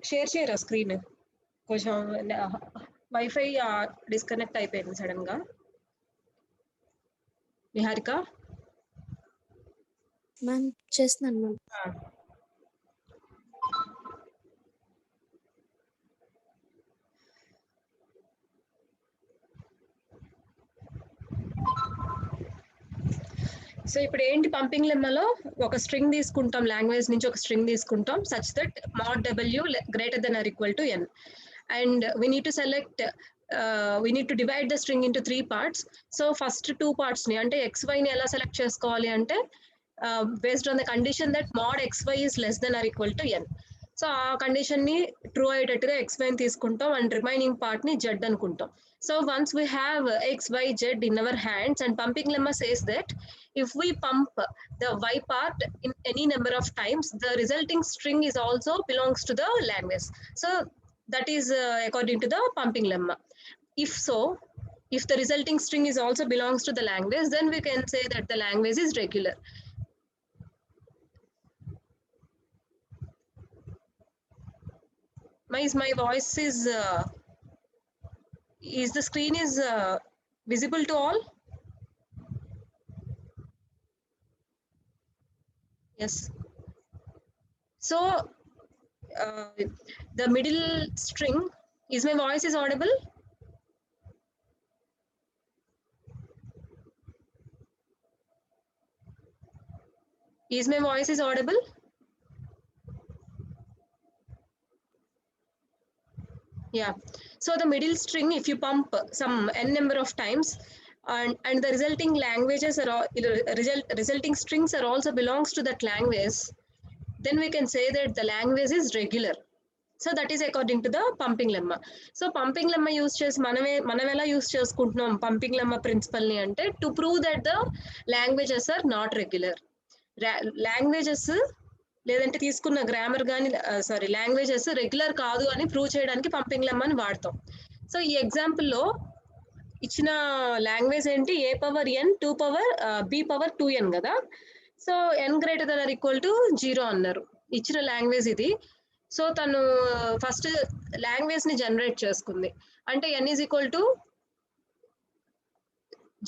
Share చేయరా screen? కొంచెం wifi disconnect అయిపోయింది సడన్గా. నిహారిక మ్యామ్ చేస్తున్నాను మ్యామ్. సో ఇప్పుడు ఏంటి పంపింగ్ లెమ్మలో ఒక స్ట్రింగ్ తీసుకుంటాం, లాంగ్వేజ్ నుంచి ఒక స్ట్రింగ్ తీసుకుంటాం such that mod w greater than or equal to n, and we need to select we need to divide the string into 3 parts. So first 2 parts ni ante xy ni ela select chesukovali ante based on the condition that mod xy is less than or equal to n. So ఆ condition ని true అయ్యేటట్టుగా x y తీసుకుంటాం and remaining part ని z అనుకుంటాం. So once we have x y z in our hands and pumping lemma says that if we pump the y part in any number of times, the resulting string is also belongs to the language. So that is according to the pumping lemma. If so, if the resulting string is also belongs to the language, then we can say that the language is regular. My voice is the screen is visible to all? Yes. So the middle string, is my voice is audible? Is my voice is audible? Yeah. So the middle string, if you pump some n number of times and the resulting languages are all, resulting strings are also belongs to that language, then we can say that the language is regular. So that is according to the pumping lemma. So pumping lemma use chesi మనం ఎలా use చేసుకుంటున్నాం pumping lemma principle ని అంటే to prove that the languages are not regular. Languages లేదంటే తీసుకున్న grammar కానీ sorry languages regular కాదు అని ప్రూవ్ చేయడానికి పంపింగ్ లెమ్మాని వాడతాం. సో ఈ ఎగ్జాంపుల్లో ఇచ్చిన లాంగ్వేజ్ ఏంటి, a power n 2 power b power 2n కదా. So n greater than or equal to 0 అన్నారు, ఇచ్చిన లాంగ్వేజ్ ఇది. సో తను ఫస్ట్ లాంగ్వేజ్ ని జనరేట్ చేసుకుంది అంటే n is equal to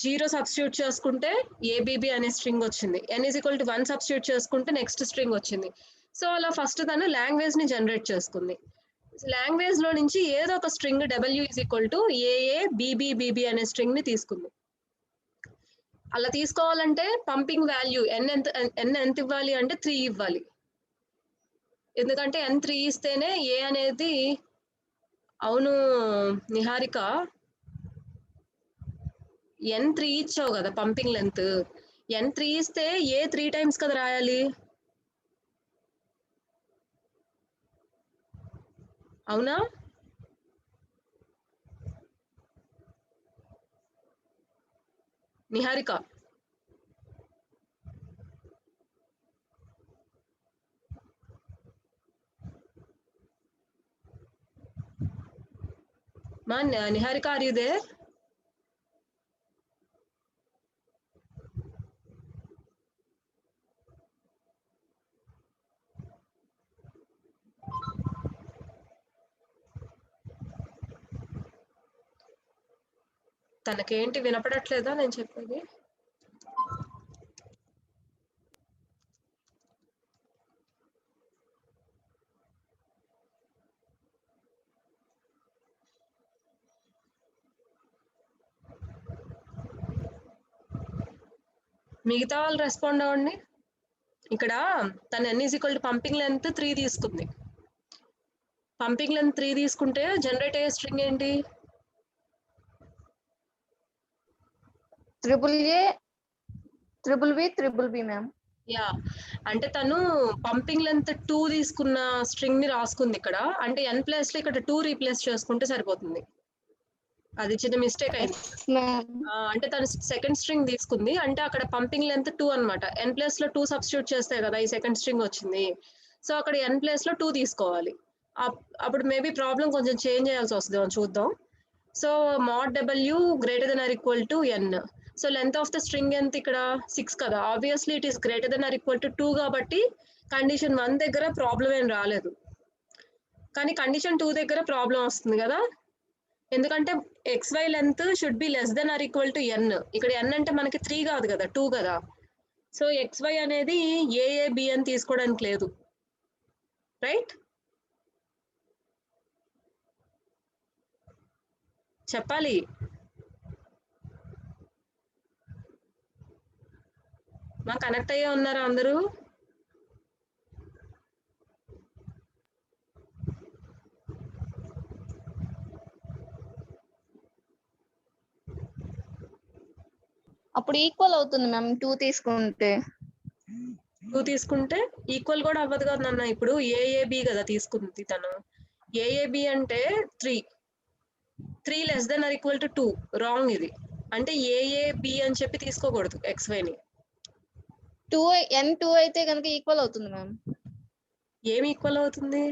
0 substitute చేసుకుంటే ఏబిబి అనే స్ట్రింగ్ వచ్చింది, n is equal to 1 substitute చేసుకుంటే నెక్స్ట్ స్ట్రింగ్ వచ్చింది. సో అలా ఫస్ట్ తను లాంగ్వేజ్ ని జనరేట్ చేసుకుంది. లాంగ్వేజ్ లో నుంచి ఏదో ఒక string w is equal to A A B B B B అనే స్ట్రింగ్ ని తీసుకుంది. అలా తీసుకోవాలంటే పంపింగ్ వాల్యూ n ఎంత ఇవ్వాలి అంటే 3 ఇవ్వాలి, ఎందుకంటే n 3 ఇస్తేనే ఏ అనేది. అవును నిహారిక, n 3 ఇచ్చావు కదా పంపింగ్ లెంత్, n 3 ఇస్తే ఏ 3 టైమ్స్ కదా రాయాలి, అవునా? నిహారిక మా నిహారిక ఆర్ యు దేర్? తనకేంటి వినపడట్లేదా నేను చెప్పేది? మిగతా వాళ్ళు రెస్పాండ్ అవ్వండి. ఇక్కడ తన n is equal to pumping length 3 తీసుకుంది. పంపింగ్ లెంత్ 3 తీసుకుంటే జనరేట్ అయ్యే స్ట్రింగ్ ఏంటి? BBB ma'am. యా, అంటే తను పంపింగ్ లెంత్ 2 తీసుకున్న స్ట్రింగ్ ని రాసుకుంది ఇక్కడ. అంటే n ప్లేస్ లో ఇక్కడ 2 రీప్లేస్ చేసుకుంటే సరిపోతుంది. అది చిన్న మిస్టేక్ అయింది. అంటే తను సెకండ్ స్ట్రింగ్ తీసుకుంది అంటే అక్కడ పంపింగ్ లెంత్ 2 అనమాట. n ప్లేస్ లో 2 సబ్స్టిట్యూట్ చేస్తే కదా ఈ సెకండ్ స్ట్రింగ్ వచ్చింది. సో అక్కడ n ప్లేస్ లో 2 తీసుకోవాలి. అప్పుడు మేబీ ప్రాబ్లం కొంచెం చేంజ్ చేయాల్సి వస్తుంది, చూద్దాం. So mod w greater than or equal to n. So length of the string ఎంత ఇక్కడ 6 కదా. Obviously it is greater than or equal to 2 కాబట్టి కండిషన్ 1 దగ్గర ప్రాబ్లం ఏం రాలేదు. కానీ కండిషన్ 2 దగ్గర ప్రాబ్లం వస్తుంది కదా, ఎందుకంటే xy length should be less than or equal to n. ఇక్కడ n అంటే మనకి 3 కాదు కదా, 2 కదా. సో xy అనేది ఏఏబి అని తీసుకోవడానికి లేదు, రైట్? చెప్పాలి. మా కనెక్ట్ అయ్యే ఉన్నారా అందరూ? అప్పుడు ఈక్వల్ అవుతుంది మ్యామ్ 2 తీసుకుంటే. 2 తీసుకుంటే ఈక్వల్ కూడా అవ్వదు కదా నాన్న. ఇప్పుడు ఏఏబి కదా తీసుకుంది తను. ఏఏబి అంటే 3 less than or equal to 2. Wrong ఇది. అంటే ఏఏబి అని చెప్పి తీసుకోకూడదు xyని. 2 n2 అయితే కనుక ఈక్వల్ అవుతుంది మ్యామ్. ఏమి ఈక్వల్ అవుతుంది?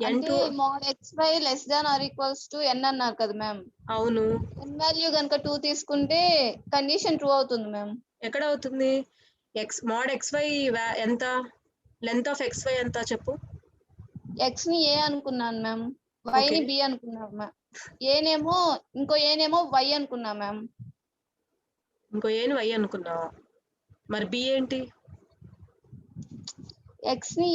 అంటే mod xy less than or equals to n అన్నారు కదా మ్యామ్. అవును. n వాల్యూ కనుక 2 తీసుకుంటే కండిషన్ ట్రూ అవుతుంది మ్యామ్. ఎక్కడ అవుతుంది? mod xy ఎంత? లెంత్ ఆఫ్ xy ఎంత చెప్పు? x ని a అనుకున్నాను మ్యామ్, y ని b అనుకున్నాను మ్యామ్, ఇంకో a నేమో y అనుకున్నా మ్యామ్. ఇంకో ఏని y అనుకున్నావా? మరి b ఏంటి? x ని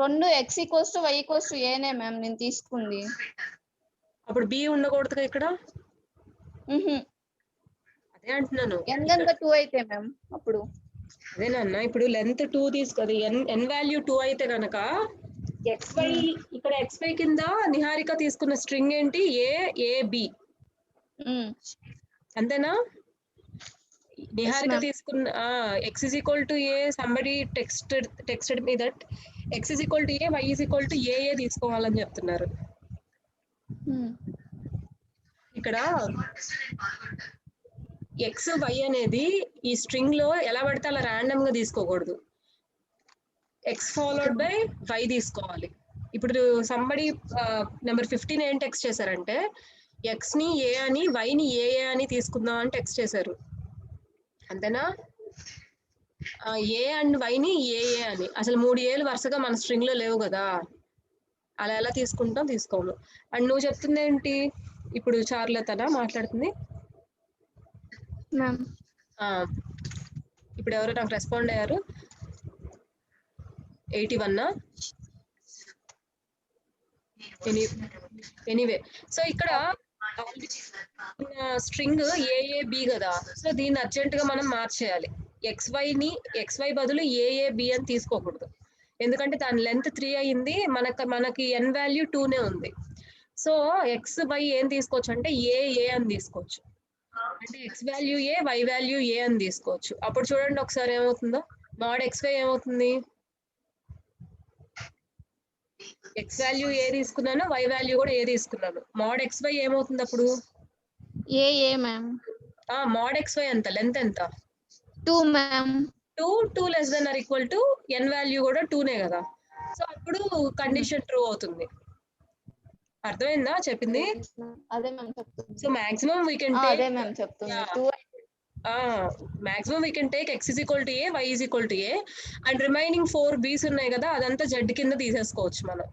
రెండు x equals to y equals to a నే మ్యామ్ నేను తీసుకుంది. అప్పుడు b ఉండకూడదు ఇక్కడ. అదే అంటున్నాను. n కనుక 2 అయితే మ్యామ్ అప్పుడు. అదేనన్నా, ఇప్పుడు లెంత్ 2 తీసుకోదు, n వాల్యూ 2 అయితే కనుక xy ఇక్కడ xy కింద నిహారిక తీసుకున్న స్ట్రింగ్ ఏంటి? ab. అంతేనా? నిహారిక తీసుకున్న x is equal to a, somebody texted me that x is equal to a, y is equal to a తీసుకోవాలని చెప్తున్నారు. ఇక్కడ x y అనేది ఈ స్ట్రింగ్ లో ఎలా పడితే అలా ర్యాండమ్ గా తీసుకోకూడదు. x ఫాలోడ్ బై y తీసుకోవాలి. ఇప్పుడు సంబడి నెంబర్ 15 ఏం టెక్స్ట్ చేశారంటే x ని a అని y ని a అని తీసుకుందాం అని టెక్స్ట్ చేశారు. అంతేనా? a అండ్ y ని a అని. అసలు 3 ఏలు వరుసగా మన స్ట్రింగ్ లో లేవు కదా, అలా ఎలా తీసుకోము. అండ్ నువ్వు చెప్తుంది ఏంటి ఇప్పుడు? చార్లతనా మాట్లాడుతుంది? ఇప్పుడు ఎవరు నాకు రెస్పాండ్ అయ్యారు? 81. ఎనీవే, సో ఇక్కడ స్ట్రింగ్ ఏఏబి కదా, సో దీన్ని అర్జెంట్ గా మనం మార్చేయాలి. xy బదులు ఏఏబి అని తీసుకోకూడదు, ఎందుకంటే దాని లెంత్ 3 అయింది, మనకి n వాల్యూ 2నే ఉంది. సో xy ఏం తీసుకోవచ్చు అంటే ఏ అని తీసుకోవచ్చు. అంటే x వాల్యూ ఏ, y వాల్యూ ఏ అని తీసుకోవచ్చు. అప్పుడు చూడండి ఒకసారి ఏమవుతుందో. mod xy ఏమవుతుంది? x వాల్యూ ఏ తీసుకున్నాను, y వాల్యూ కూడా ఏ తీసుకున్నాను. mod xy ఏమవుతుంది అప్పుడు? A ma'am. mod xy ఎంత? లెంత్ ఎంత? 2 ma'am. 2 less than or equal to n value కూడా 2నే కదా. సో అప్పుడు కండిషన్ ట్రూ అవుతుంది. అర్థమైందా చెప్పింది? అదే మ్యామ్ చెప్తుంది. So maximum we can take, అదే మ్యామ్ చెప్తుంది. 2 maximum we can take x is equal to a, y is equal to a, and remaining 4 b's ఉన్నాయి కదా, అదంతా z కింద తీసేసుకోవచ్చు మనం.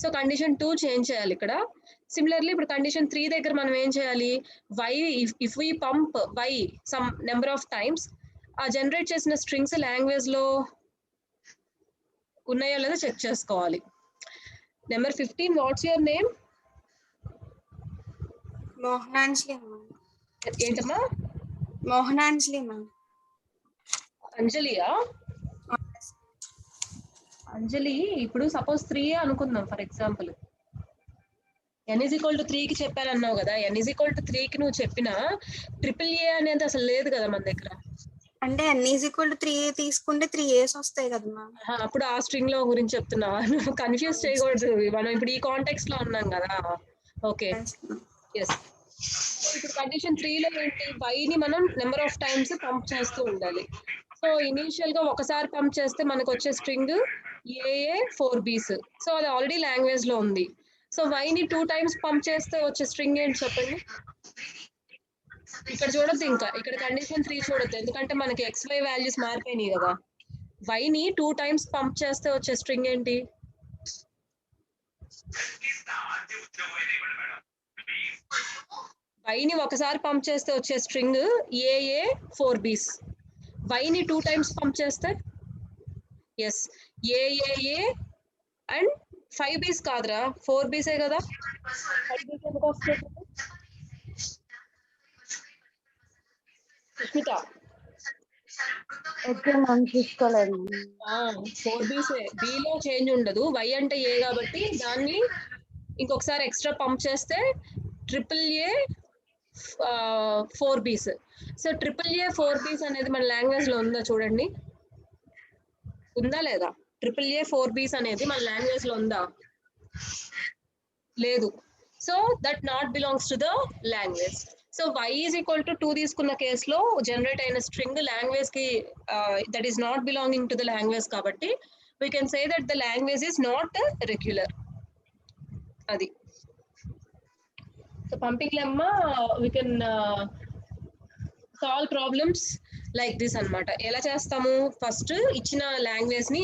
సో కండిషన్ 2 చేంజ్ చేయాలి ఇక్కడ. సిమిలర్లీ ఇప్పుడు కండిషన్ 3 దగ్గర మనం ఏం చేయాలి? y, if we pump y some number of times, ఆ జనరేట్ చేసిన స్ట్రింగ్స్ లాంగ్వేజ్ లో ఉన్నాయో లేదో చెక్ చేసుకోవాలి. Number 15, what's your name? Mohananjali. ఏంటమ్మా? మోహనాంజలి మ్యామ్. అంజలియా? అంజలి, ఇప్పుడు సపోజ్ 3 అనుకుందాం for example. n is equal to 3కి చెప్పానన్నావు కదా, n is equal to 3కి నువ్వు చెప్పిన AAA అనేది అసలు లేదు కదా మన దగ్గర. అంటే n is equal to 3 తీసుకుంటే 3 A's వస్తాయి కదా మ్యామ్. అప్పుడు ఆ స్ట్రింగ్ లో గురించి చెప్తున్నావా? నువ్వు కన్ఫ్యూజ్ చేయకూడదు, మనం ఇప్పుడు ఈ కాంటెక్స్ట్ లో ఉన్నాం కదా. Okay, yes. ఇప్పుడు కండిషన్ 3లో ఏంటి? y ని మనం నెంబర్ ఆఫ్ టైమ్స్ పంప్ చేస్తూ ఉండాలి. సో ఇనీషియల్ గా ఒకసారి పంప్ చేస్తే మనకు వచ్చే స్ట్రింగ్ ఏఏ 4 b's. సో అది ఆల్రెడీ లాంగ్వేజ్ లో ఉంది. సో y ని 2 times పంప్ చేస్తే వచ్చే స్ట్రింగ్ ఏంటి చెప్పండి? ఇక్కడ చూడొద్దు, ఇంకా ఇక్కడ కండిషన్ 3 చూడొద్దు, ఎందుకంటే మనకి xy వాల్యూస్ మారిపోయినాయి కదా. y ని 2 times పంప్ చేస్తే వచ్చే స్ట్రింగ్ ఏంటి? వైని ఒకసారి పంప్ చేస్తే వచ్చే స్ట్రింగ్ ఏఏ 4Bs. వైని 2 times పంప్ చేస్తే ఎస్ ఏఏఏ అండ్ 5Bs కాదురా 4Bs కదా. 5Bs ఎందుకు వస్తుంది సుష్మిత? ఓకే మ్యామ్, చూసుకోలేదు. 4Bs బిలో చేంజ్ ఉండదు. వై అంటే ఏ కాబట్టి దాన్ని ఇంకొకసారి ఎక్స్ట్రా పంప్ చేస్తే AAA 4Bs. So AAA 4Bs అనేది మన లాంగ్వేజ్ లో ఉందా చూడండి, ఉందా లేదా? AAA 4Bs అనేది మన లాంగ్వేజ్ లో ఉందా? లేదు. So that not belongs to the language. So y is equal to 2 తీసుకున్న కేసులో జనరేట్ అయిన స్ట్రింగ్ లాంగ్వేజ్ కి that is not belonging to the language కాబట్టి we can say that the language is not regular. అది so pumping lemma we can solve problems like this అన్నమాట. ఎలా చేస్తాము? First ఇచ్చిన లాంగ్వేజ్ ని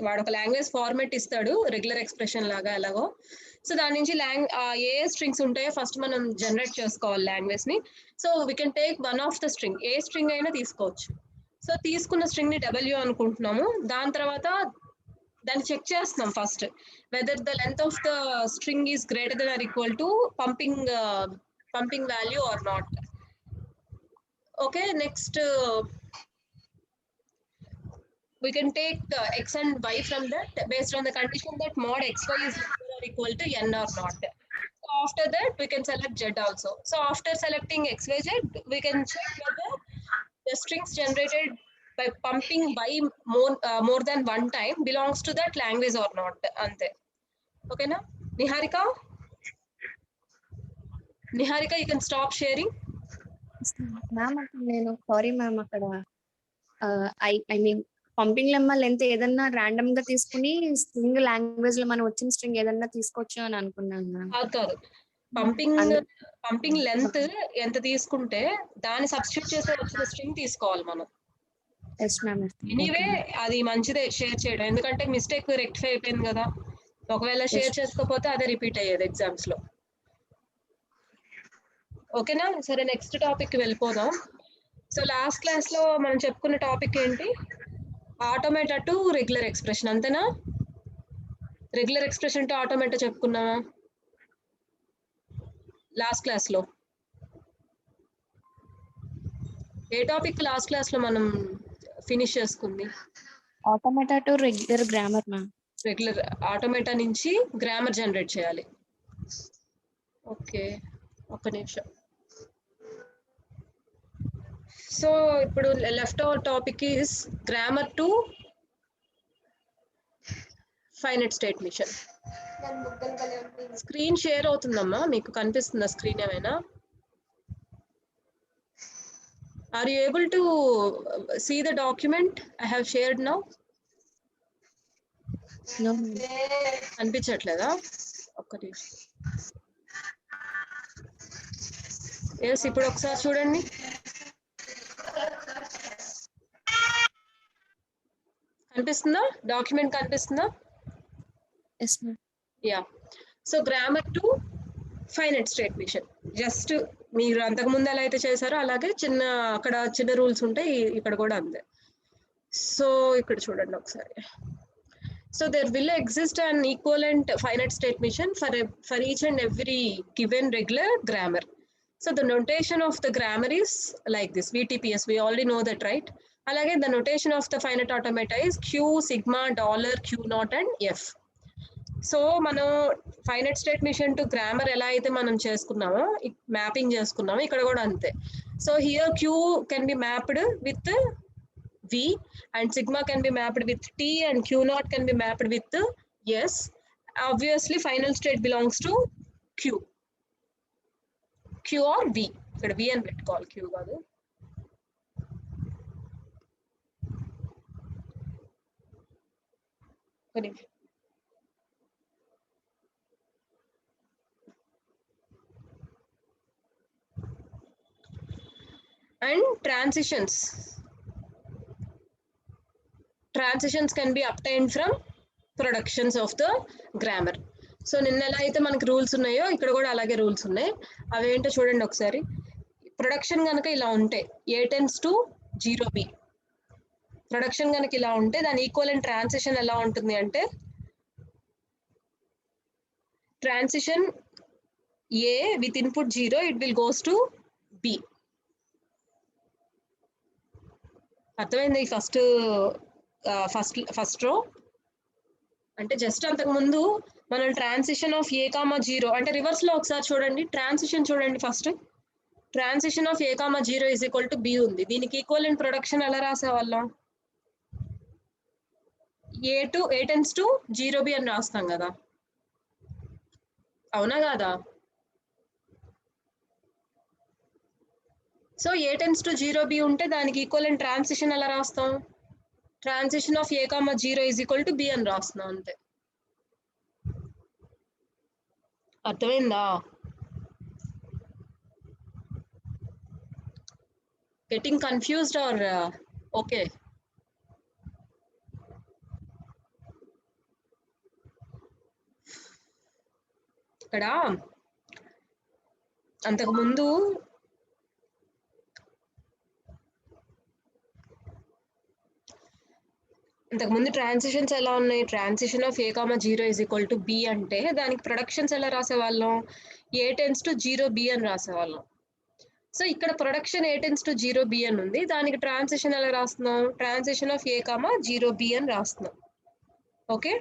వాడు ఒక లాంగ్వేజ్ ఫార్మాట్ ఇస్తాడు రెగ్యులర్ ఎక్స్ప్రెషన్ లాగా ఎలాగో. సో దాని నుంచి ఏ స్ట్రింగ్స్ ఉంటాయో ఫస్ట్ మనం జనరేట్ చేసుకోవాలి లాంగ్వేజ్ ని. So we can take one of the string, a string అయినా తీసుకోవచ్చు. సో తీసుకున్న స్ట్రింగ్ ని W అనుకుంటున్నాము. దాని తర్వాత దాన్ని చెక్ చేస్తున్నాం first whether the length of the string is greater than or equal to pumping value or not. Okay, next we can take x and y from that based on the condition that mod xy is greater or equal to n or not. So after that we can select z also. So after selecting x, y, z, we can check whether the strings generated by pumping y more than one time belongs to that language or not. Ante okay na? Niharika, you can stop sharing. Ma'am నేను sorry ma'am, అక్కడ I mean pumping lemma length ఏదన్నా random గా తీసుకుని string language లో మనం వచ్చిన string ఏదన్నా తీసుకోవచ్చు అని అనుకున్నాను మ్యామ్. కాదు, పంపింగ్ లెంత్ ఎంత తీసుకుంటే దాన్ని సబ్స్టిట్యూట్ చేసే వచ్చిన స్ట్రింగ్ తీసుకోవాలి మనం. Yes ma'am. ఎనీవే అది మంచిదే షేర్ చేయడం, ఎందుకంటే మిస్టేక్ రెక్టిఫై అయిపోయింది కదా. ఒకవేళ షేర్ చేసుకోకపోతే అదే రిపీట్ అయ్యేది ఎగ్జామ్స్ లో. ఓకేనా? సరే, నెక్స్ట్ టాపిక్ కి వెళ్ళిపోదాం. సో లాస్ట్ క్లాస్ లో మనం చెప్పుకున్న టాపిక్ ఏంటి? ఆటోమేటా టు రెగ్యులర్ ఎక్స్ప్రెషన్, అంతేనా? రెగ్యులర్ ఎక్స్ప్రెషన్ టు ఆటోమేటా చెప్పుకున్నామా లాస్ట్ క్లాస్ లో? ఏ టాపిక్ లాస్ట్ క్లాస్ లో మనం ఫినిష్ చేసుకుంది? Automata to regular grammar ma'am. Regular automata నుంచి గ్రామర్ జనరేట్ చేయాలి. ఓకే, ఒక్క నిమిషం. సో ఇప్పుడు left over topic is grammar to finite state machine. Screen share అవుతుందమ్మా, మీకు కనిపిస్తుందా స్క్రీన్ ఏమైనా? Are you able to see the document I have shared now? అనిపించట్లేదా? ఒక్కటి ఎస్, ఇప్పుడు ఒకసారి చూడండి. కనిపిస్తుందా? డాక్యుమెంట్ కనిపిస్తుందా? Yes ma'am. Yeah. So grammar to finite state machine, just మీరు అంతకుముందు ఎలా అయితే చేశారో అలాగే అక్కడ చిన్న రూల్స్ ఉంటాయి, ఇక్కడ కూడా అంతే. సో ఇక్కడ చూడండి ఒకసారి. So there will exist an equivalent finite state mission for each and every given regular grammar. So the notation of the grammar is like this, VTPS, we already know that, right? Alage the notation of the finite automata is Q, sigma, dollar, Q naught and F. So మనం finite state machine to grammar ఎలా అయితే మనం చేసుకున్నామో mapping చేసుకున్నామో ఇక్కడ కూడా అంతే. So here Q can be mapped with V and sigma can be mapped with T and Q naught can be mapped with S. Obviously final state belongs to Q or V. ఇక్కడ V అని పెట్టుకోవాలి, Q కాదు. And transitions can be obtained from productions of the grammar. So నిన్న ఎలా అయితే మనకి rules ఉన్నాయో ఇక్కడ కూడా అలాగే రూల్స్ ఉన్నాయి. అవేంటో చూడండి ఒకసారి. ప్రొడక్షన్ కనుక ఇలా ఉంటే A tends to 0B, production కనుక ఇలా ఉంటే దాని ఈక్వలెంట్ ట్రాన్సిషన్ ఎలా ఉంటుంది అంటే transition A with input 0 it will goes to B. అర్థమైంది? ఫస్ట్ రో అంటే జస్ట్ అంతకు ముందు మనం ట్రాన్సిషన్ ఆఫ్ A, 0 అంటే రివర్స్ లో ఒకసారి చూడండి. ట్రాన్సిషన్ చూడండి. First transition of A, 0 is equal to B ఉంది. దీనికి ఈక్వలెంట్ ప్రొడక్షన్ ఎలా రాసేవాళ్ళం? A tends to 0B అని రాస్తాం కదా, అవునా కాదా? So A tends to 0B ఉంటే దానికి ఈక్వలెంట్ ట్రాన్సిషన్ ఎలా రాస్తాం? Transition of A, 0 is equal to B అని రాస్తున్నాం అంతే. అర్థమైందా? getting confused or okay? ఇక్కడ అంతకుముందు ట్రాన్సిషన్స్ ఎలా ఉన్నాయి? Transition of A, 0 is equal to B అంటే దానికి ప్రొడక్షన్స్ ఎలా రాసేవాళ్ళం? A tends to 0B అని రాసేవాళ్ళం. సో ఇక్కడ production A tends to 0B అని ఉంది, దానికి ట్రాన్సిషన్ ఎలా రాస్తున్నాం? ట్రాన్సిషన్ ఆఫ్ A, 0B అని రాస్తున్నాం. ఓకే,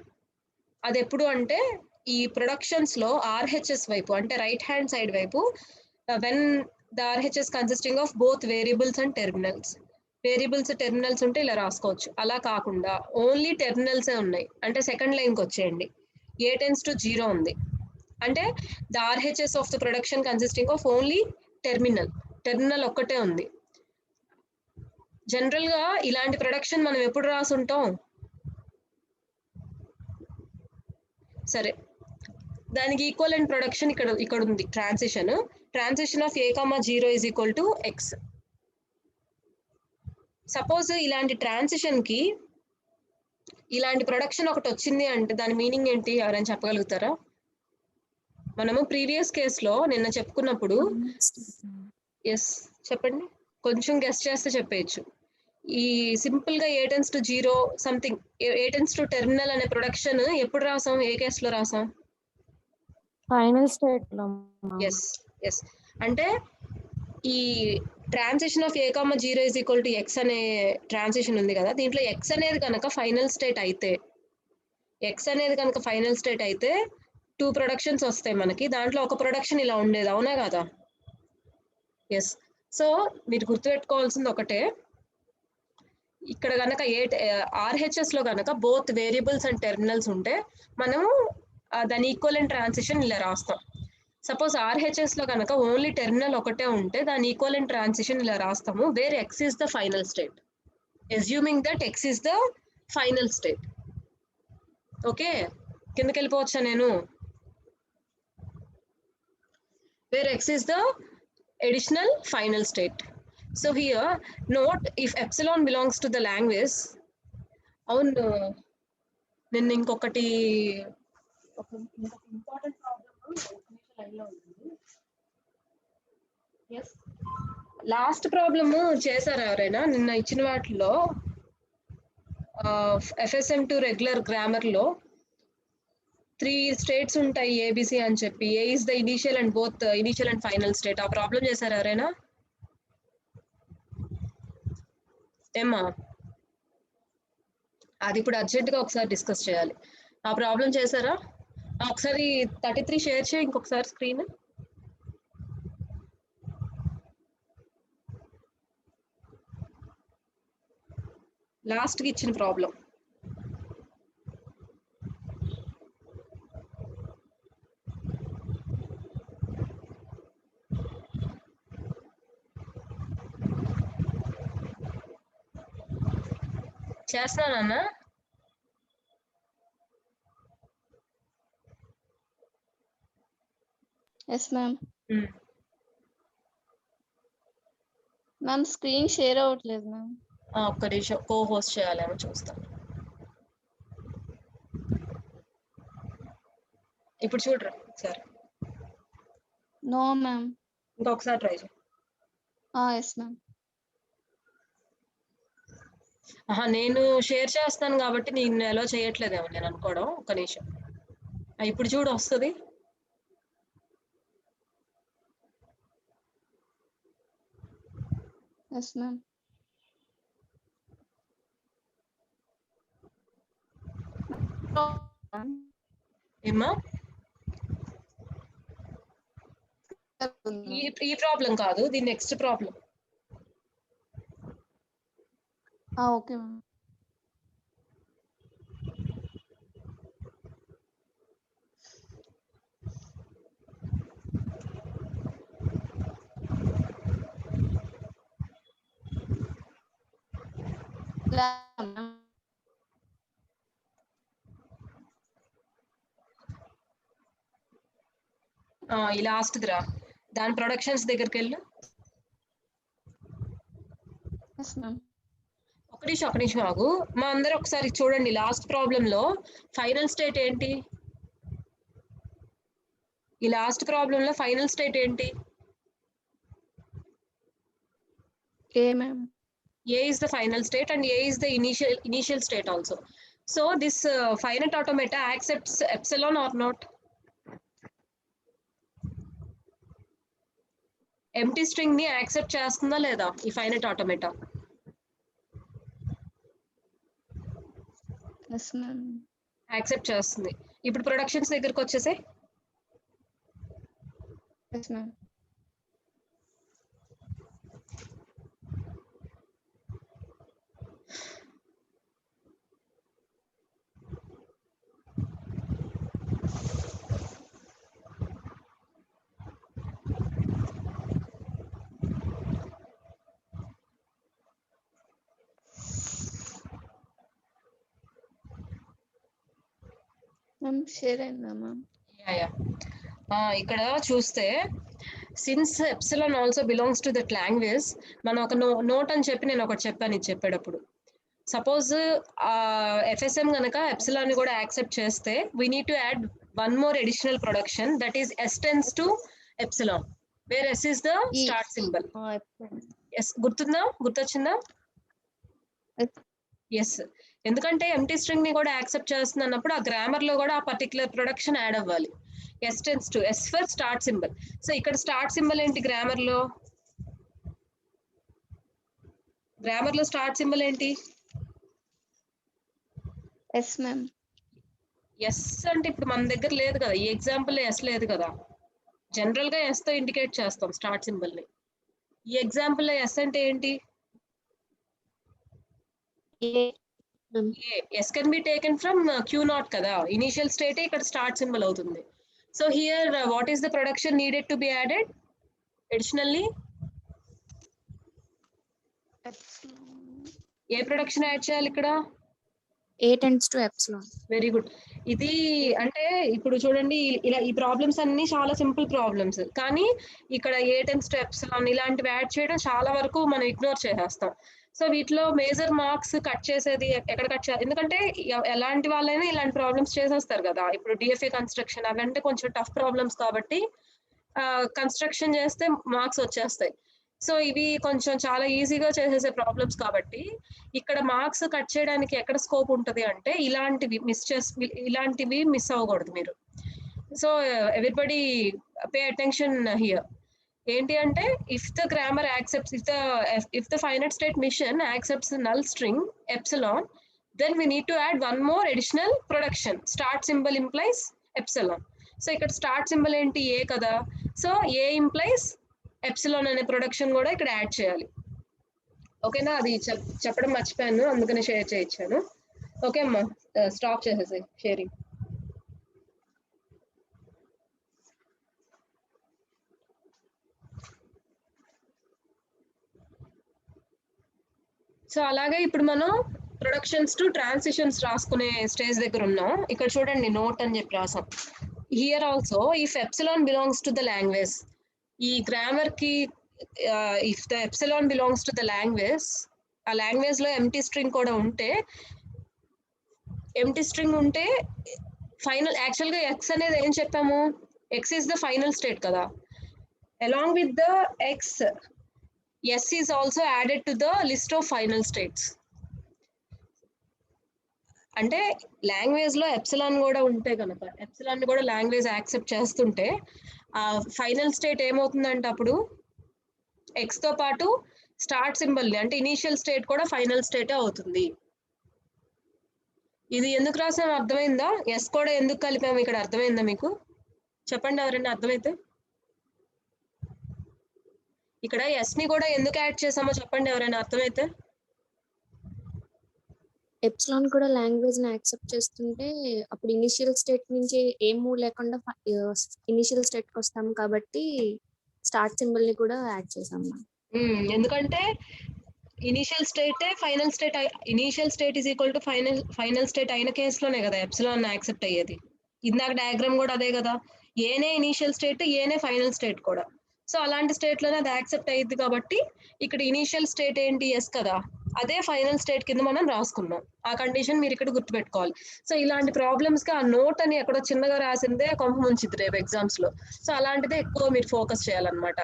అది ఎప్పుడు అంటే ఈ ప్రొడక్షన్స్ లో RHS వైపు అంటే రైట్ హ్యాండ్ సైడ్ వైపు when the RHS consisting of both variables and terminals. Variables terminals ఉంటే ఇలా రాసుకోవచ్చు. అలా కాకుండా ఓన్లీ టెర్మినల్సే ఉన్నాయి అంటే సెకండ్ లైన్కి వచ్చేయండి. A tends to 0 ఉంది అంటే the RHS of the production consisting of only terminal ఒక్కటే ఉంది. జనరల్ గా ఇలాంటి ప్రొడక్షన్ మనం ఎప్పుడు రాసుంటాం? సరే, దానికి ఈక్వలెంట్ ప్రొడక్షన్ ఇక్కడ ఉంది. Transition of A, 0 is equal to X. Suppose ఇలాంటి ట్రాన్సిషన్ కి ఇలాంటి ప్రొడక్షన్ ఒకటి వచ్చింది అంటే దాని మీనింగ్ ఏంటి? ఎవరైనా చెప్పగలుగుతారా? మనము ప్రీవియస్ కేసులో నిన్న చెప్పుకున్నప్పుడు ఎస్ చెప్పండి, కొంచెం గెస్ట్ చేస్తే చెప్పేయచ్చు. ఈ సింపుల్ గా A tends to 0 something A tends to terminal అనే ప్రొడక్షన్ ఎప్పుడు రాసాం? ఏ కేసులో రాసాం? ఫైనల్ స్టేట్ లో. ఎస్ అంటే ఈ transition of A, 0 is equal to X అనే ట్రాన్సిషన్ ఉంది కదా, దీంట్లో X అనేది కనుక ఫైనల్ స్టేట్ అయితే 2 ప్రొడక్షన్స్ వస్తాయి మనకి. దాంట్లో ఒక ప్రొడక్షన్ ఇలా ఉండేది, అవునా కదా? ఎస్. సో మీరు గుర్తుపెట్టుకోవాల్సింది ఒకటే, ఇక్కడ కనుక RHS లో కనుక బోత్ వేరియబుల్స్ అండ్ టెర్మినల్స్ ఉంటే మనము దాని ఈక్వలెంట్ ట్రాన్సిషన్ ఇలా రాస్తాం. సపోజ్ RHS లో కనుక ఓన్లీ టెర్మినల్ ఒకటే ఉంటే దాని ఈక్వలెంట్ ట్రాన్సిషన్ ఇలా రాస్తాము, wear X is the final state, assuming that X is the final state. Okay, కిందకి వెళ్ళిపోవచ్చా నేను? where X is the additional final state. So here note, if epsilon belongs to the language, అవును నేను ఇంకొకటి important problem last problem చేశారా ఎవరైనా? నిన్న ఇచ్చిన వాటిలో FSM2 రెగ్యులర్ గ్రామర్ లో 3 స్టేట్స్ ఉంటాయి ABC అని చెప్పి, A is the initial and both initial and final state. ఆ ప్రాబ్లం చేశారా ఎవరైనా? ఏమ్మా, అది ఇప్పుడు అర్జెంట్ గా ఒకసారి డిస్కస్ చేయాలి. ఆ ప్రాబ్లం చేశారా? ఒకసారి 33 షేర్ చేయి ఇంకొకసారి స్క్రీన్. లాస్ట్ కి ఇచ్చిన ప్రాబ్లం చేస్తున్నానన్నా? Yes ma'am. Ma'am screen share అవ్వట్లేదు మ్యామ్. ఒక్క నిమిషం, కో హోస్ట్ చేయాలేమో చూస్తాను. ఇప్పుడు చూడరా ఒకసారి, నో మ్యామ్. ఇంకొకసారి ట్రై చేయి. Yes ma'am. నేను షేర్ చేస్తాను కాబట్టి నేను ఎలా చేయట్లేదేమో నేను అనుకోవడం. ఒక్క నిమిషం. ఇప్పుడు చూడు వస్తుంది. Yes ma'am. ఏమ్మా ఈ ప్రాబ్లం కాదు, దీని నెక్స్ట్ ప్రాబ్లం. Okay ma'am. ఈ లాస్ట్ రా, దాని ప్రొడక్షన్స్ దగ్గరికి వెళ్ళు. Yes ma'am. ఒక నిమిషం ఆగు. మా అందరూ ఒకసారి చూడండి, లాస్ట్ ప్రాబ్లం లో ఫైనల్ స్టేట్ ఏంటి? ఈ లాస్ట్ ప్రాబ్లం లో ఫైనల్ స్టేట్ ఏంటి? A ma'am. A is the final state and A is the initial state also. So this finite automata accepts epsilon or not? Empty string ni accept chestunda leda ee finite automata? Yes ma'am. Accept chestundi. Ippudu productions దగ్గరికి వచ్చేసే. Yes ma'am. Share అయిందా ma'am? ఇక్కడ చూస్తే since epsilon also belongs to that language, మనం ఒక note అని చెప్పి నేను ఒకటి చెప్పాను ఇది చెప్పేటప్పుడు. సపోజ్ ఎఫ్ఎస్ఎం కనుక ఎప్సిలాన్ ని కూడా యాక్సెప్ట్ చేస్తే we need to add one more additional production, that is S tends to epsilon, where S is the start symbol. S గుర్తొచ్చిందా? ఎస్, ఎందుకంటే ఎంటీ స్ట్రింగ్ ని కూడా యాక్సెప్ట్ చేస్తుంది అన్నప్పుడు ఆ గ్రామర్ లో కూడా ఆ పర్టికులర్ ప్రొడక్షన్ యాడ్ అవ్వాలి. S tends to S for start symbol. So ఇక్కడ స్టార్ట్ సింబల్ ఏంటి గ్రామర్ లో? స్టార్ట్ సింబల్ ఏంటి? Yes ma'am. ఎస్ అంటే ఇప్పుడు మన దగ్గర లేదు కదా, ఈ ఎగ్జాంపుల్ ఎస్ లేదు కదా. జనరల్ గా ఎస్ తో ఇండికేట్ చేస్తాం స్టార్ట్ సింబల్ ని. ఈ ఎగ్జాంపుల్ లో ఎస్ అంటే ఏంటి? S can be taken from Q0 kada, initial state ఇక్కడ start symbol అవుతుంది. So here what is the production needed to be added additionally? A production add చేయాలి ఇక్కడ? A tends to epsilon. Very good. ఇది అంటే ఇప్పుడు చూడండి, ఇలా ఈ ప్రాబ్లమ్స్ అన్ని చాలా సింపుల్ ప్రాబ్లమ్స్, కానీ ఇక్కడ ఏ టెన్స్ టు ఎప్సిలాన్ ఇలాంటివి యాడ్ చేయడం చాలా వరకు మనం ఇగ్నోర్ చేసేస్తాం. సో వీటిలో మేజర్ మార్క్స్ కట్ చేసేది ఎక్కడ కట్ చేయాలి? ఎందుకంటే ఎలాంటి వాళ్ళైనా ఇలాంటి ప్రాబ్లమ్స్ చేసేస్తారు కదా. ఇప్పుడు డిఎఫ్ఏ కన్స్ట్రక్షన్ అవంటే కొంచెం టఫ్ ప్రాబ్లమ్స్ కాబట్టి కన్స్ట్రక్షన్ చేస్తే మార్క్స్ వచ్చేస్తాయి. సో ఇవి కొంచెం చాలా ఈజీగా చేసేసే ప్రాబ్లమ్స్ కాబట్టి ఇక్కడ మార్క్స్ కట్ చేయడానికి ఎక్కడ స్కోప్ ఉంటుంది అంటే ఇలాంటివి మిస్ అవ్వకూడదు మీరు. So everybody pay attention here. ఏంటి అంటే if the grammar accepts, if the finite state mission accepts the null string epsilon, then we need to add one more additional production. Start symbol implies epsilon. So ఇక్కడ start symbol ఏంటి? ఏ కదా. So ఏ implies epsilon అనే production కూడా ఇక్కడ add చేయాలి. ఓకేనా? అది చెప్పడం మర్చిపోయాను, అందుకనే షేర్ చేయించాను. ఓకే అమ్మా, స్టాప్ చేసేసాయి షేరింగ్. సో అలాగే ఇప్పుడు మనం ప్రొడక్షన్స్ టు ట్రాన్సిషన్స్ రాసుకునే స్టేజ్ దగ్గర ఉన్నాం. ఇక్కడ చూడండి, నోట్ అని చెప్పి రాసాం. Here also if epsilon belongs to the language, ఈ గ్రామర్ కి if the epsilon belongs to the language, ఆ లాంగ్వేజ్ లో ఎంటీ స్ట్రింగ్ కూడా ఉంటే ఫైనల్ యాక్చువల్గా ఎక్స్ అనేది ఏం చెప్పాము, X is the final state కదా. Along with the X, S is also added to the list of final states. అంటే లాంగ్వేజ్ లో ఎప్సిలాన్ కూడా ఉంటే కనుక, ఎప్సిలాన్ కూడా లాంగ్వేజ్ యాక్సెప్ట్ చేస్తుంటే ఆ ఫైనల్ స్టేట్ ఏమవుతుందంటే అప్పుడు ఎక్స్ తో పాటు స్టార్ట్ సింబల్ అంటే ఇనీషియల్ స్టేట్ కూడా ఫైనల్ స్టేటే అవుతుంది. ఇది ఎందుకు రాసాం అర్థమైందా? ఎస్ కూడా ఎందుకు కలిపాము ఇక్కడ అర్థమైందా మీకు? చెప్పండి ఎవరైనా అర్థమైతే. ఇక్కడ ఎస్ ని కూడా ఎందుకు యాడ్ చేసామో చెప్పండి ఎవరైనా అర్థమైతే. ఎప్సిలాన్ కూడా లాంగ్వేజ్ ని యాక్సెప్ట్ చేస్తుంటే అప్పుడు ఇనిషియల్ స్టేట్ నుంచి ఏం మూవ్ లేకుండా ఇనిషియల్ స్టేట్ కి వస్తాం కాబట్టి స్టార్ట్ సింబల్ ని కూడా యాడ్ చేసాం. ఎందుకంటే ఇనిషియల్ స్టేటే final state, initial state is equal to final state అయిన కేసులోనే కదా ఎప్సిలాన్ యాక్సెప్ట్ అయ్యేది. ఇందాక డయాగ్రామ్ కూడా అదే కదా, ఏనే ఇనిషియల్ స్టేట్ ఏనే ఫైనల్ స్టేట్ కూడా. సో అలాంటి స్టేట్ లోనే అది యాక్సెప్ట్ అయ్యింది కాబట్టి ఇక్కడ ఇనిషియల్ స్టేట్ ఏంటి ఎస్ కదా, అదే ఫైనల్ స్టేట్ కింద మనం రాసుకున్నాం. ఆ కండిషన్ మీరు ఇక్కడ గుర్తుపెట్టుకోవాలి. సో ఇలాంటి ప్రాబ్లమ్స్ కి ఆ నోట్ అని ఎక్కడో చిన్నగా రాసిందే కొంప ముంచిద్ది రేపు ఎగ్జామ్స్ లో. సో అలాంటిదే ఎక్కువ మీరు ఫోకస్ చేయాలన్నమాట.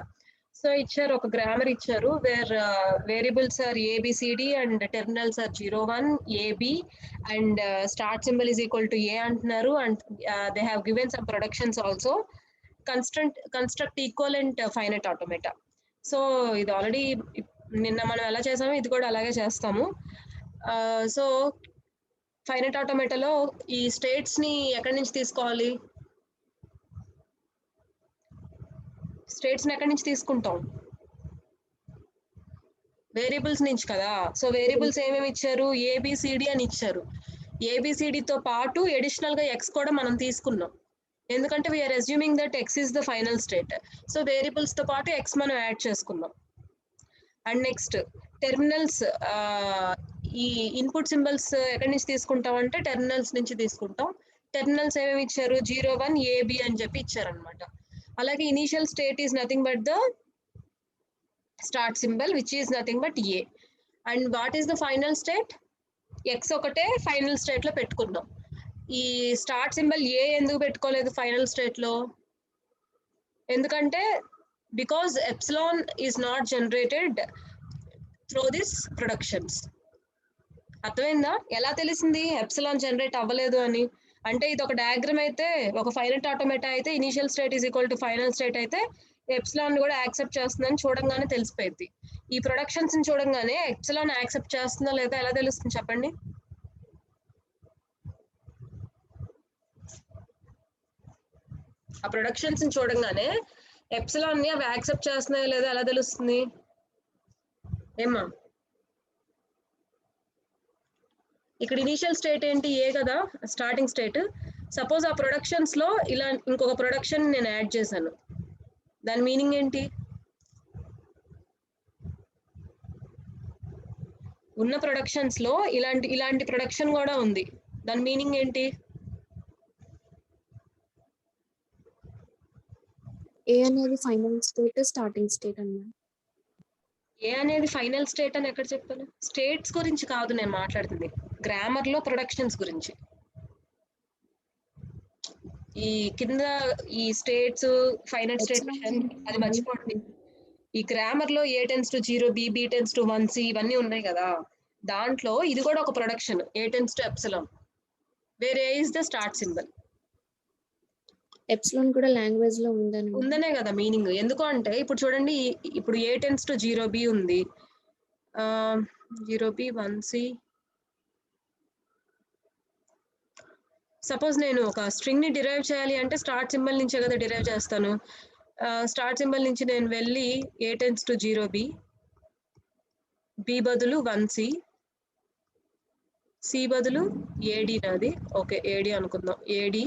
సో ఇచ్చారు ఒక గ్రామర్ ఇచ్చారు, where variables are A B C D and terminals are 0, 1 A B and start symbol is equal to A అంటున్నారు. And they have given some productions also. Construct equivalent finite automata. So ఇది already నిన్న మనం ఎలా చేసామో ఇది కూడా అలాగే చేస్తాము. సో ఫైనైట్ ఆటోమేటాలో ఈ స్టేట్స్ ని ఎక్కడి నుంచి తీసుకోవాలి, స్టేట్స్ ని ఎక్కడి నుంచి తీసుకుంటాం, వేరియబుల్స్ నుంచి కదా. సో వేరియబుల్స్ ఏమేమి ఇచ్చారు, ఏబిసిడి అని ఇచ్చారు. ఏబిసిడితో పాటు ఎడిషనల్ గా ఎక్స్ కూడా మనం తీసుకున్నాం, ఎందుకంటే we're assuming that x is the final state. So variables తో పాటు ఎక్స్ మనం యాడ్ చేసుకున్నాం. అండ్ నెక్స్ట్ టెర్మినల్స్, ఈ ఇన్పుట్ సింబల్స్ ఎక్కడి నుంచి తీసుకుంటాం అంటే టెర్మినల్స్ నుంచి తీసుకుంటాం. టెర్మినల్స్ ఏమేమి ఇచ్చారు, 0, 1 ఏబి అని చెప్పి ఇచ్చారనమాట. అలాగే initial state is nothing but the start symbol which is nothing but A. And what is the final state, X ఒకటే ఫైనల్ స్టేట్ లో పెట్టుకున్నాం. ఈ స్టార్ట్ సింబల్ ఏ ఎందుకు పెట్టుకోలేదు ఫైనల్ స్టేట్ లో, ఎందుకంటే because epsilon is not generated through this productions. అర్థమైందా? ఎలా తెలిసింది ఎప్సిలాన్ జనరేట్ అవ్వలేదు అని అంటే ఇది ఒక డయాగ్రామ్ అయితే, ఒక ఫైనైట్ ఆటోమేటా అయితే initial state is equal to final state అయితే ఎప్సిలాన్ కూడా యాక్సెప్ట్ చేస్తుందని చూడంగానే తెలిసిపోయింది. ఈ ప్రొడక్షన్స్ ని చూడంగానే ఎప్సిలాన్ యాక్సెప్ట్ చేస్తుందా లేదా ఎలా తెలుస్తుంది చెప్పండి? ఆ ప్రొడక్షన్స్ ని చూడంగానే ఎప్సిలాన్ ని అవి యాక్సెప్ట్ చేస్తున్నాయో లేదో ఎలా తెలుస్తుంది ఏమా? ఇక్కడ ఇనిషియల్ స్టేట్ ఏంటి, ఏ కదా స్టార్టింగ్ స్టేట్. సపోజ్ ఆ ప్రొడక్షన్స్ లో ఇలా ఇంకొక ప్రొడక్షన్ నేను యాడ్ చేశాను, దాని మీనింగ్ ఏంటి? ఉన్న ప్రొడక్షన్స్ లో ఇలాంటి ప్రొడక్షన్ కూడా ఉంది, దాని మీనింగ్ ఏంటి? ఏ అనేది ఫైనల్ స్టేట్, స్టార్టింగ్ స్టేట్ అన్నమాట. ఏ అనేది ఫైనల్ స్టేట్ అని ఎక్కడ చెప్పాను? స్టేట్స్ గురించి కాదు నేను మాట్లాడుతుంది, గ్రామర్ లో ప్రొడక్షన్స్ గురించి. ఈ కింద ఈ స్టేట్స్ ఫైనల్ స్టేట్ అది మర్చిపోండి. ఈ గ్రామర్ లో A tends to 0, B tends to 1, C ఇవన్నీ ఉన్నాయి కదా, దాంట్లో ఇది కూడా ఒక production, A tends to epsilon, where A is the start symbol. Epsilon కూడా లాంగ్వేజ్ లో ఉందనే కదా మీనింగ్. ఎందుకు అంటే ఇప్పుడు చూడండి, ఇప్పుడు ఏ టెన్స్ టు 0, బి ఉంది, 0, బి 1, సి. సపోజ్ నేను ఒక స్ట్రింగ్ ని డిరైవ్ చేయాలి అంటే స్టార్ట్ సింబల్ నుంచే కదా డిరైవ్ చేస్తాను. స్టార్ట్ సింబల్ నుంచి నేను వెళ్ళి ఏ టెన్స్ టు 0, బి బదులు 1, సి బదులు ఏడి నాది, ఓకే ఏడి అనుకుందాం, ఏడి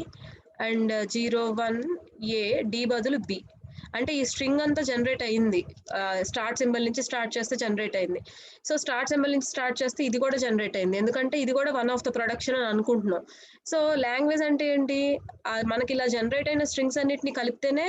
అండ్ 0, 1 ఏ, డి బదులు బి. అంటే ఈ స్ట్రింగ్ అంతా జనరేట్ అయింది, స్టార్ట్ సింబల్ నుంచి స్టార్ట్ చేస్తే జనరేట్ అయింది. సో స్టార్ట్ సింబల్ నుంచి స్టార్ట్ చేస్తే ఇది కూడా జనరేట్ అయింది, ఎందుకంటే ఇది కూడా వన్ ఆఫ్ ద ప్రొడక్షన్ అని అనుకుంటున్నాం. సో లాంగ్వేజ్ అంటే ఏంటి, మనకి ఇలా జనరేట్ అయిన స్ట్రింగ్స్ అన్నిటిని కలిపితేనే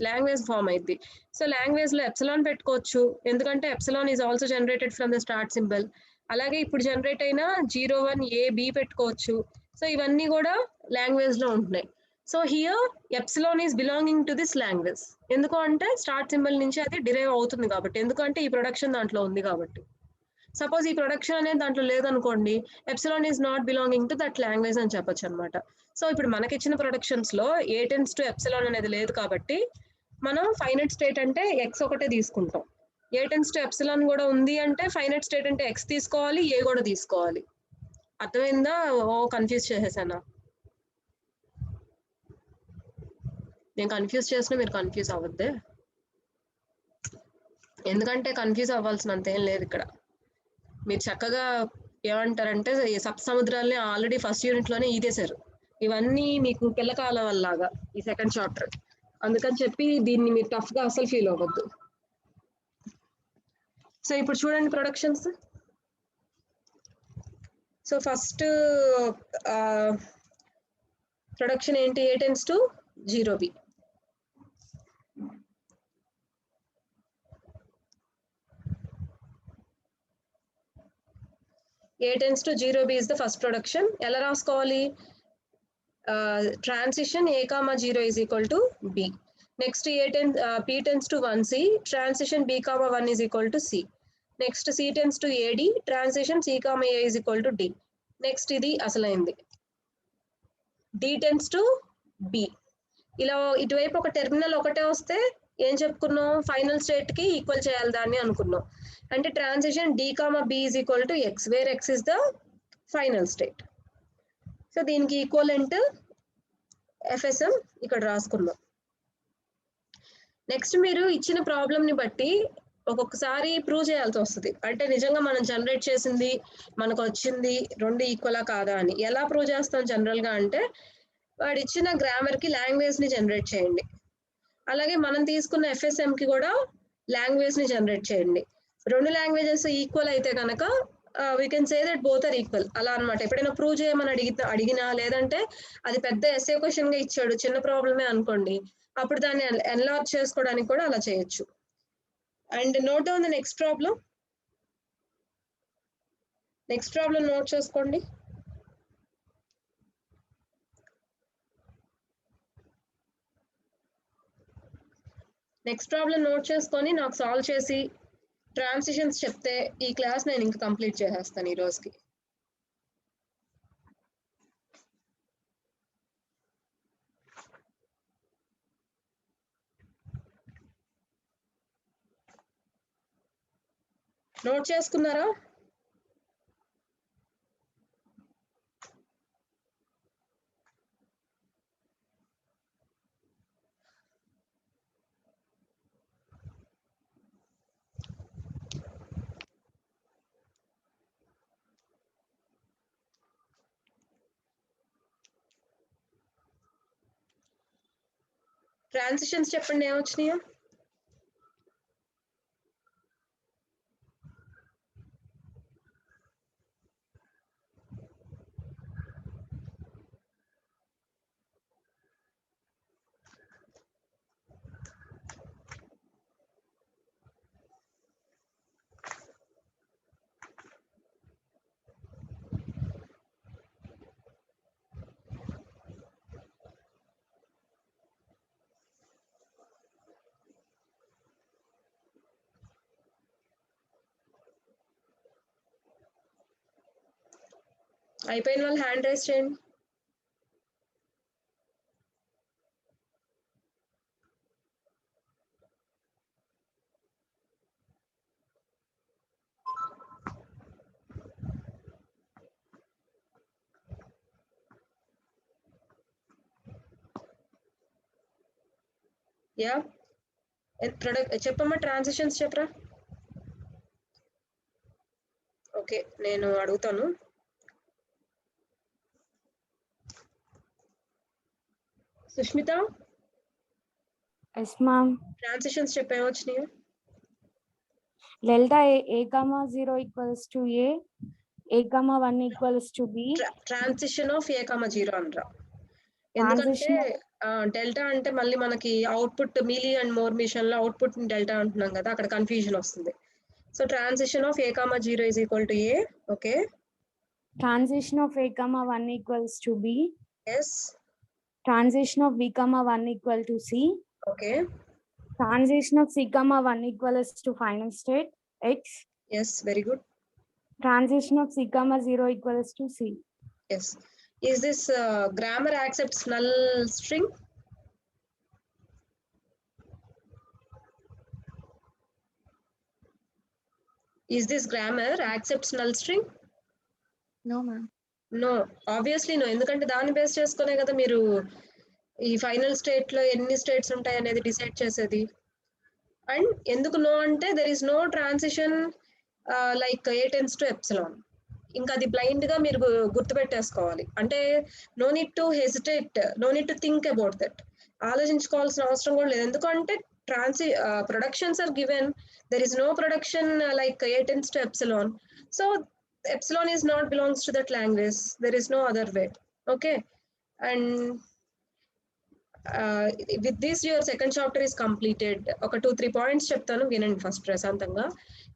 లాంగ్వేజ్ ఫామ్ అయింది. సో లాంగ్వేజ్ లో ఎప్సిలాన్ పెట్టుకోవచ్చు, ఎందుకంటే epsilon is also generated from the start symbol. అలాగే ఇప్పుడు జనరేట్ అయిన 0, 1 ఏ, బి పెట్టుకోవచ్చు. సో ఇవన్నీ కూడా లాంగ్వేజ్ లో ఉంటున్నాయి. So here epsilon is belonging to this language. ఎందుకు అంటే స్టార్ట్ సింబల్ నుంచి అది డిరైవ్ అవుతుంది కాబట్టి, ఎందుకంటే ఈ ప్రొడక్షన్ దాంట్లో ఉంది కాబట్టి. సపోజ్ ఈ ప్రొడక్షన్ అనేది దాంట్లో లేదనుకోండి, epsilon is not belonging to that language అని చెప్పొచ్చు అనమాట. సో ఇప్పుడు మనకి ఇచ్చిన ప్రొడక్షన్స్ లో ఏ టెన్స్ టు ఎప్సిలాన్ అనేది లేదు కాబట్టి మనం ఫైనైట్ స్టేట్ అంటే ఎక్స్ ఒకటే తీసుకుంటాం. ఏ టెన్స్ టు ఎప్సిలాన్ కూడా ఉంది అంటే ఫైనైట్ స్టేట్ అంటే ఎక్స్ తీసుకోవాలి, ఏ కూడా తీసుకోవాలి. అర్థమైందా? ఓ కన్ఫ్యూజ్ చేసేసానా? నేను కన్ఫ్యూజ్ చేసినా మీరు కన్ఫ్యూజ్ అవ్వద్దే, ఎందుకంటే కన్ఫ్యూజ్ అవ్వాల్సినంత ఏం లేదు ఇక్కడ. మీరు చక్కగా ఏమంటారంటే సప్త సముద్రాల్ని ఆల్రెడీ ఫస్ట్ యూనిట్ లోనే ఈదేశారు. ఇవన్నీ మీకు పిల్లకాలం వల్లగా ఈ సెకండ్ చాప్టర్, అందుకని చెప్పి దీన్ని మీరు టఫ్ గా అసలు ఫీల్ అవ్వద్దు. సో ఇప్పుడు చూడండి ప్రొడక్షన్స్. సో ఫస్ట్ ప్రొడక్షన్ ఏంటి? A tends to 0b. A tends to 0b is the first production. ఎలా రాసుకోవాలి? Transition a comma 0 is equal to b. Next p tends to 1c. Transition b comma 1 is equal to c. Next c tends to ad. Transition c comma a is equal to d. Next ఇది అసలైంది. d tends to b. ఇలా ఇటువైపు ఒక terminal ఒకటే వస్తే ఏం చెప్పుకున్నాం? Final state కి equal చేయాలి దాన్ని అనుకున్నాం. అంటే transition d comma b is equal to x, where x is the final state. So దీనికి ఈక్వలెంట్ FSM ఇక్కడ రాసుకుందాం. నెక్స్ట్ మీరు ఇచ్చిన ప్రాబ్లమ్ ని బట్టి ఒక్కొక్కసారి ప్రూవ్ చేయాల్సి వస్తుంది. అంటే నిజంగా మనం జనరేట్ చేసింది మనకు వచ్చింది రెండు ఈక్వలా కాదా అని. ఎలా ప్రూవ్ చేస్తాం జనరల్ గా అంటే, వాడు ఇచ్చిన గ్రామర్ కి లాంగ్వేజ్ ని జనరేట్ చేయండి, అలాగే మనం తీసుకున్న FSM కి కూడా లాంగ్వేజ్ ని జనరేట్ చేయండి. రెండు లాంగ్వేజెస్ ఈక్వల్ అయితే కనుక we can say that both are equal అలా అనమాట. ఎప్పుడైనా ప్రూవ్ చేయమని అడిగినా, లేదంటే అది పెద్ద ఎస్ఏ క్వశ్చన్ గా ఇచ్చాడు, చిన్న ప్రాబ్లమే అనుకోండి, అప్పుడు దాన్ని ఎన్లార్జ్ చేసుకోవడానికి కూడా అలా చేయొచ్చు. And note down the next problem. Next problem note చేసుకోండి. నెక్స్ట్ ప్రాబ్లం నోట్ చేసుకొని నాకు సాల్వ్ చేసి ట్రాన్సిషన్స్ చెప్తే ఈ క్లాస్ నేను ఇంకా కంప్లీట్ చేసేస్తాను ఈ రోజుకి. నోట్ చేసుకున్నారా? ట్రాన్సిషన్స్ చెప్పండి ఏమొచ్చినాయో. అయిపోయిన వాళ్ళు హ్యాండ్ రైజ్ చేయండి. యా ప్రొడక్ట్ చెప్పమ్మా, ట్రాన్సిషన్స్ చెప్పరా. ఓకే నేను అడుగుతాను. Sushmita, yes ma'am. ట్రాన్సిషన్స్ చెప్పేమొచ్చినాయో. Delta a comma 0 equals to a comma 1 equals to b. Transition of a comma 0 అనరా. ఎందుకంటే డెల్టా అంటే మళ్ళీ మనకి output Mealy and Moore machine లో అవుట్పుట్ డెల్టా అంటున్నాం కదా, అక్కడ కన్ఫ్యూజన్ వస్తుంది. So transition of a comma 0 is equal to a. Okay. Transition of a comma 1 equals to b. Yes. Transition of v comma 1 equal to c. Okay. Transition of c comma 1 equals to final state x. Yes, very good. Transition of c comma 0 equals to c. Yes. Is this grammar accepts null string? Is this grammar accepts null string? No ma'am. No, obviously no. ఎందుకంటే దాన్ని base చేసుకునే కదా మీరు ఈ final state లో ఎన్ని states ఉంటాయి అనేది డిసైడ్ చేసేది. అండ్ ఎందుకు నో అంటే there is no transition like A tends to epsilon. ఇంకా అది బ్లైండ్ గా మీరు గుర్తుపెట్టేసుకోవాలి. అంటే no need to hesitate, no need to think about that. ఆలోచించుకోవాల్సిన అవసరం కూడా లేదు. ఎందుకంటే productions are given, there is no production like a tends to epsilon, so epsilon is not belongs to that language, there is no other way. Okay, and with this your second chapter is completed. ఒక 2-3 points చెప్తాను, వినండి first ప్రశాంతంగా.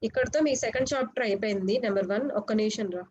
ఇక్కడతో మీ second chapter అయిపోయింది number 1. ఒక్క నిమిషం రా.